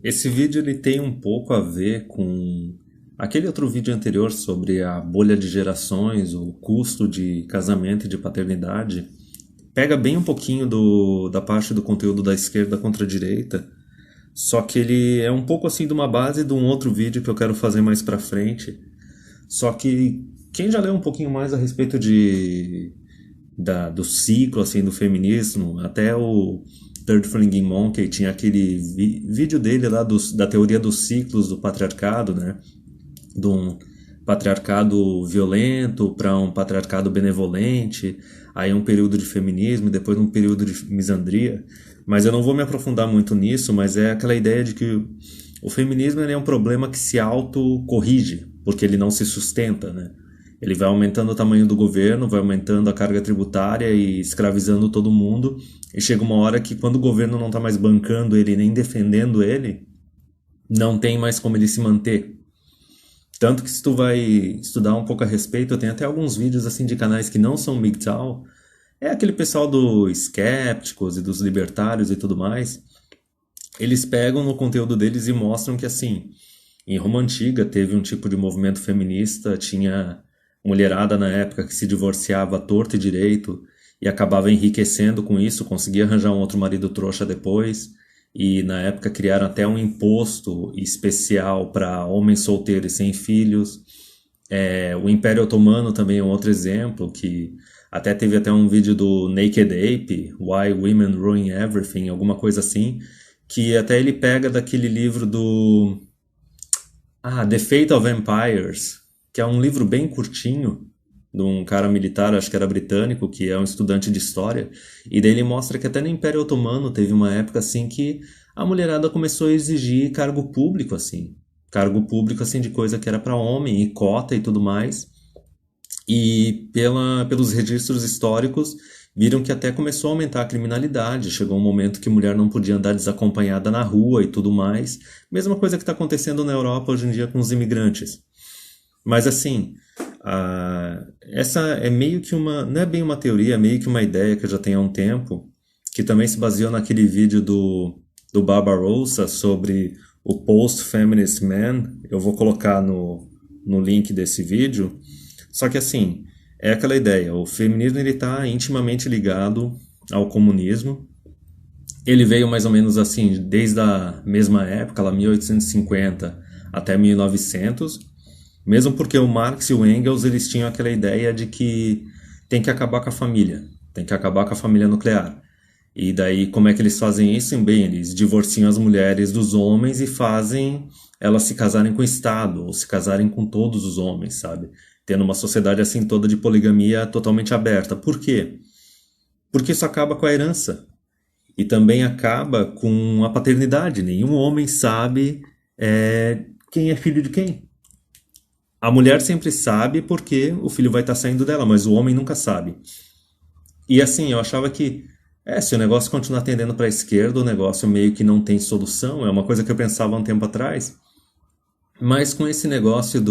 Esse vídeo ele tem um pouco a ver com aquele outro vídeo anterior sobre a bolha de gerações, o custo de casamento e de paternidade. Pega bem um pouquinho da parte do conteúdo da esquerda contra a direita, só que ele é um pouco assim de uma base de um outro vídeo que eu quero fazer mais pra frente. Só que quem já leu um pouquinho mais a respeito do ciclo assim do feminismo, até o Third Flying Monkey tinha aquele vídeo dele lá da teoria dos ciclos do patriarcado, né? De um patriarcado violento para um patriarcado benevolente, aí um período de feminismo e depois um período de misandria. Mas eu não vou me aprofundar muito nisso, mas é aquela ideia de que o feminismo ele é um problema que se autocorrige, porque ele não se sustenta, né? Ele vai aumentando o tamanho do governo, vai aumentando a carga tributária e escravizando todo mundo. E chega uma hora que quando o governo não está mais bancando ele nem defendendo ele, não tem mais como ele se manter. Tanto que se tu vai estudar um pouco a respeito, eu tenho até alguns vídeos assim de canais que não são MGTOW. É aquele pessoal dos escépticos e dos libertários e tudo mais. Eles pegam no conteúdo deles e mostram que assim, em Roma Antiga teve um tipo de movimento feminista, tinha mulherada na época que se divorciava à torto e direito e acabava enriquecendo com isso, conseguia arranjar um outro marido trouxa depois. E na época criaram até um imposto especial para homens solteiros e sem filhos. O Império Otomano também é um outro exemplo, que até teve até um vídeo do Naked Ape, Why Women Ruin Everything, alguma coisa assim, que até ele pega daquele livro do The Fate of Empires, que é um livro bem curtinho, de um cara militar, acho que era britânico, que é um estudante de história, e daí ele mostra que até no Império Otomano teve uma época assim que a mulherada começou a exigir cargo público assim de coisa que era para homem e cota e tudo mais. E pelos registros históricos viram que até começou a aumentar a criminalidade, chegou um momento que mulher não podia andar desacompanhada na rua e tudo mais. Mesma coisa que está acontecendo na Europa hoje em dia com os imigrantes. Mas assim, essa é meio que não é bem uma teoria, é meio que uma ideia que eu já tenho há um tempo, que também se baseou naquele vídeo do Barbarossa sobre o Post-Feminist Man. Eu vou colocar no link desse vídeo. Só que assim, é aquela ideia, o feminismo está intimamente ligado ao comunismo. Ele veio mais ou menos assim, desde a mesma época, lá 1850 até 1900, mesmo porque o Marx e o Engels eles tinham aquela ideia de que tem que acabar com a família, tem que acabar com a família nuclear. E daí como é que eles fazem isso? Bem, eles divorciam as mulheres dos homens e fazem elas se casarem com o Estado, ou se casarem com todos os homens, sabe? Tendo uma sociedade assim toda de poligamia totalmente aberta. Por quê? Porque isso acaba com a herança. E também acaba com a paternidade. Nenhum homem sabe quem é filho de quem. A mulher sempre sabe porque o filho vai estar saindo dela, mas o homem nunca sabe. E assim, eu achava que se o negócio continuar tendendo para a esquerda, o negócio meio que não tem solução. É uma coisa que eu pensava há um tempo atrás. Mas com esse negócio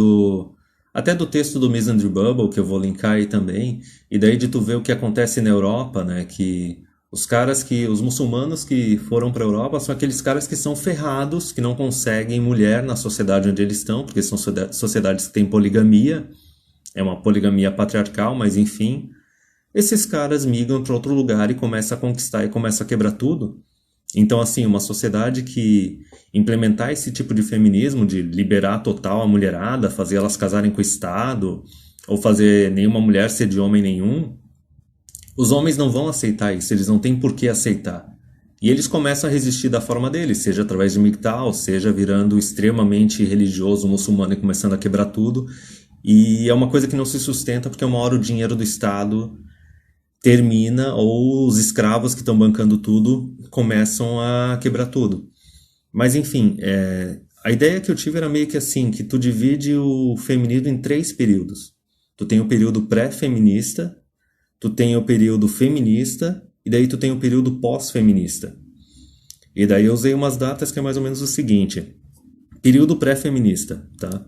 até do texto do Misandry Bubble, que eu vou linkar aí também, e daí de tu ver o que acontece na Europa, né, que os muçulmanos que foram para a Europa são aqueles caras que são ferrados, que não conseguem mulher na sociedade onde eles estão, porque são sociedades que têm poligamia, é uma poligamia patriarcal, mas enfim, esses caras migram para outro lugar e começam a conquistar e começam a quebrar tudo. Então, assim, uma sociedade que implementar esse tipo de feminismo, de liberar total a mulherada, fazer elas casarem com o Estado, ou fazer nenhuma mulher ser de homem nenhum, os homens não vão aceitar isso, eles não têm por que aceitar. E eles começam a resistir da forma deles, seja através de MGTOW, seja virando extremamente religioso muçulmano e começando a quebrar tudo. E é uma coisa que não se sustenta porque uma hora o dinheiro do Estado termina ou os escravos que estão bancando tudo começam a quebrar tudo. Mas enfim, a ideia que eu tive era meio que assim, que tu divide o feminismo em 3 períodos. Tu tem o período pré-feminista, tu tem o período feminista e daí tu tem o período pós-feminista. E daí eu usei umas datas que é mais ou menos o seguinte. Período pré-feminista, tá?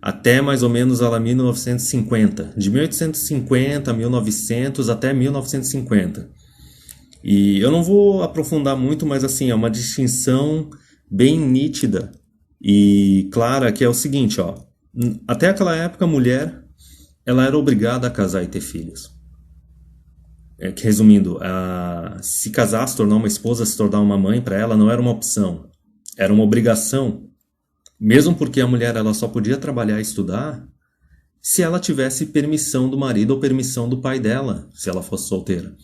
Até mais ou menos lá 1950. De 1850 a 1900 até 1950. E eu não vou aprofundar muito, mas assim, é uma distinção bem nítida e clara, que é o seguinte, ó. Até aquela época a mulher, ela era obrigada a casar e ter filhos. Resumindo, se casar, se tornar uma esposa, se tornar uma mãe, para ela não era uma opção, era uma obrigação. Mesmo porque a mulher ela só podia trabalhar e estudar se ela tivesse permissão do marido ou permissão do pai dela, se ela fosse solteira.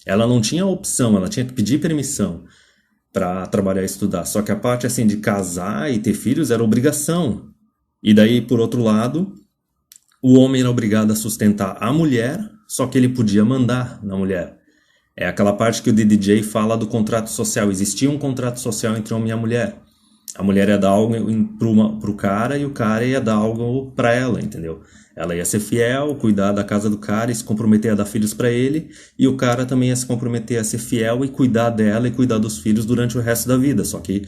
Ela não tinha opção, ela tinha que pedir permissão para trabalhar e estudar. Só que a parte assim de casar e ter filhos era obrigação. E daí, por outro lado, o homem era obrigado a sustentar a mulher, só que ele podia mandar na mulher. É aquela parte que o DDJ fala do contrato social. Existia um contrato social entre homem e a mulher. A mulher ia dar algo pro cara e o cara ia dar algo para ela, entendeu? Ela ia ser fiel, cuidar da casa do cara e se comprometer a dar filhos para ele, e o cara também ia se comprometer a ser fiel e cuidar dela e cuidar dos filhos durante o resto da vida. Só que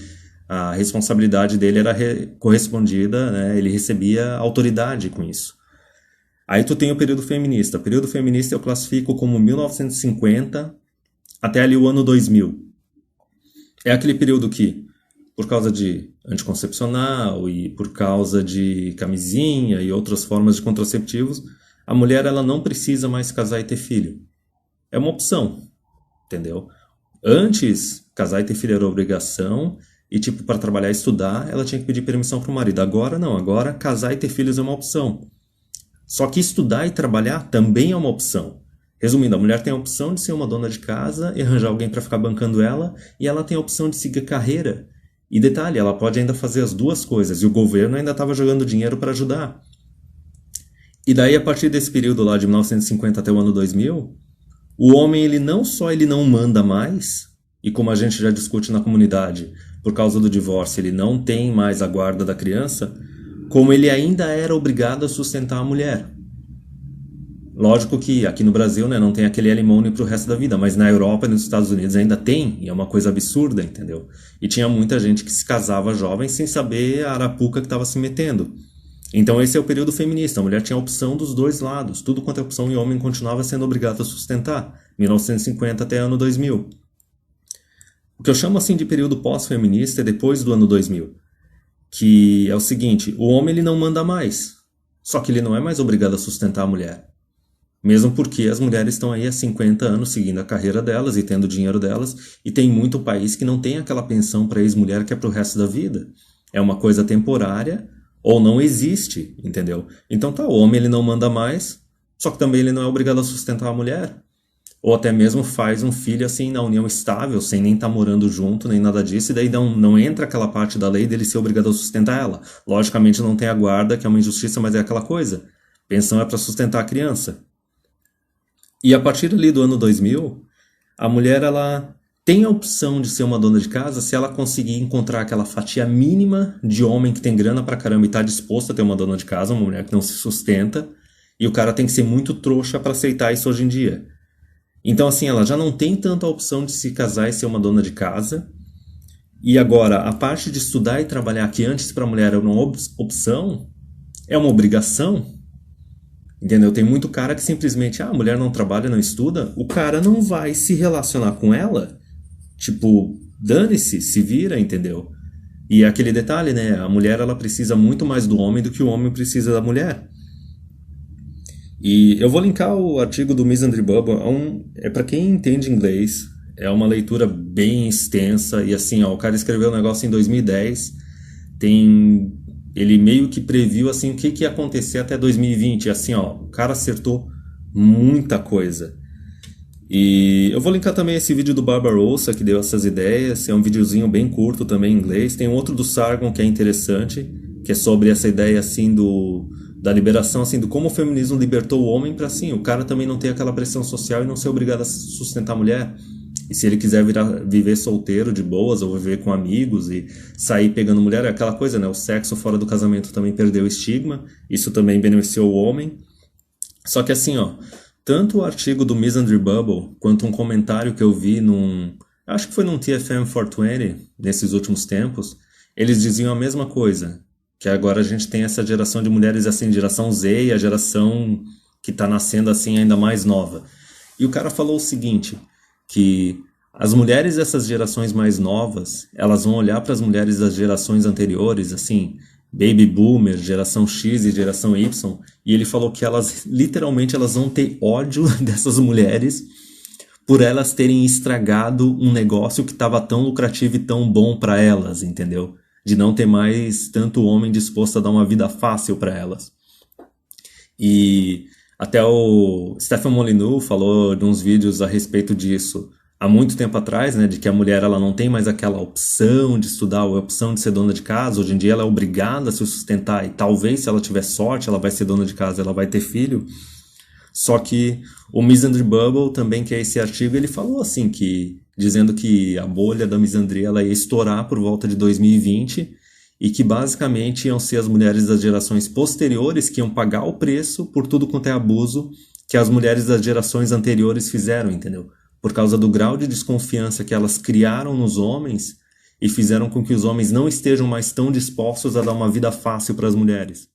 a responsabilidade dele era correspondida, né? Ele recebia autoridade com isso. Aí tu tem o período feminista. O período feminista eu classifico como 1950 até ali o ano 2000. É aquele período que, por causa de anticoncepcional e por causa de camisinha e outras formas de contraceptivos, a mulher ela não precisa mais casar e ter filho. É uma opção, entendeu? Antes, casar e ter filho era obrigação e, tipo, para trabalhar e estudar, ela tinha que pedir permissão para o marido. Agora não, agora casar e ter filhos é uma opção. Só que estudar e trabalhar também é uma opção. Resumindo, a mulher tem a opção de ser uma dona de casa e arranjar alguém para ficar bancando ela, e ela tem a opção de seguir carreira. E detalhe, ela pode ainda fazer as duas coisas, e o governo ainda estava jogando dinheiro para ajudar. E daí, a partir desse período lá de 1950 até o ano 2000, o homem ele não só ele não manda mais, e como a gente já discute na comunidade, por causa do divórcio ele não tem mais a guarda da criança, como ele ainda era obrigado a sustentar a mulher. Lógico que aqui no Brasil, né, não tem aquele alimônio pro resto da vida, mas na Europa e nos Estados Unidos ainda tem, e é uma coisa absurda, entendeu? E tinha muita gente que se casava jovem sem saber a arapuca que estava se metendo. Então esse é o período feminista, a mulher tinha a opção dos dois lados, tudo quanto é opção e o homem continuava sendo obrigado a sustentar, 1950 até ano 2000. O que eu chamo assim de período pós-feminista é depois do ano 2000, que é o seguinte, o homem ele não manda mais, só que ele não é mais obrigado a sustentar a mulher. Mesmo porque as mulheres estão aí há 50 anos seguindo a carreira delas e tendo o dinheiro delas, e tem muito país que não tem aquela pensão para ex-mulher que é pro resto da vida. É uma coisa temporária ou não existe, entendeu? Então tá, o homem ele não manda mais, só que também ele não é obrigado a sustentar a mulher. Ou até mesmo faz um filho assim na união estável, sem nem estar morando junto, nem nada disso, e daí não entra aquela parte da lei dele ser obrigado a sustentar ela. Logicamente não tem a guarda, que é uma injustiça, mas é aquela coisa. Pensão é para sustentar a criança. E a partir ali do ano 2000, a mulher ela tem a opção de ser uma dona de casa se ela conseguir encontrar aquela fatia mínima de homem que tem grana pra caramba e tá disposto a ter uma dona de casa, uma mulher que não se sustenta, e o cara tem que ser muito trouxa para aceitar isso hoje em dia. Então assim, ela já não tem tanta opção de se casar e ser uma dona de casa, e agora a parte de estudar e trabalhar que antes para a mulher era uma opção, é uma obrigação. Entendeu? Tem muito cara que simplesmente, a mulher não trabalha, não estuda, o cara não vai se relacionar com ela, tipo, dane-se, se vira, entendeu? E é aquele detalhe, né? A mulher, ela precisa muito mais do homem do que o homem precisa da mulher. E eu vou linkar o artigo do Misandry Bubble, é para quem entende inglês, é uma leitura bem extensa, e assim, ó, o cara escreveu um negócio em 2010, ele meio que previu assim o que ia acontecer até 2020, assim, ó, o cara acertou muita coisa. E eu vou linkar também esse vídeo do Barbarossa que deu essas ideias, é um videozinho bem curto também em inglês. Tem outro do Sargon que é interessante, que é sobre essa ideia assim da liberação, assim, do como o feminismo libertou o homem para assim, o cara também não ter aquela pressão social e não ser obrigado a sustentar a mulher. E se ele quiser viver solteiro de boas ou viver com amigos e sair pegando mulher, é aquela coisa, né? O sexo fora do casamento também perdeu o estigma, isso também beneficiou o homem. Só que assim, ó, tanto o artigo do Misandry Bubble quanto um comentário que eu vi acho que foi num TFM 420 nesses últimos tempos, eles diziam a mesma coisa, que agora a gente tem essa geração de mulheres assim, geração Z e a geração que tá nascendo assim ainda mais nova. E o cara falou o seguinte, que As mulheres dessas gerações mais novas, elas vão olhar para as mulheres das gerações anteriores, assim, Baby Boomer, geração X e geração Y, e ele falou que elas, literalmente, elas vão ter ódio dessas mulheres por elas terem estragado um negócio que estava tão lucrativo e tão bom para elas, entendeu? De não ter mais tanto homem disposto a dar uma vida fácil para elas. E até o Stefan Molyneux falou de uns vídeos a respeito disso há muito tempo atrás, né, de que a mulher ela não tem mais aquela opção de estudar, ou a opção de ser dona de casa. Hoje em dia ela é obrigada a se sustentar e talvez se ela tiver sorte ela vai ser dona de casa, ela vai ter filho. Só que o Misandry Bubble também, que é esse artigo, ele falou assim que dizendo que a bolha da misandria ela ia estourar por volta de 2020 e que basicamente iam ser as mulheres das gerações posteriores que iam pagar o preço por tudo quanto é abuso que as mulheres das gerações anteriores fizeram, entendeu? Por causa do grau de desconfiança que elas criaram nos homens e fizeram com que os homens não estejam mais tão dispostos a dar uma vida fácil para as mulheres.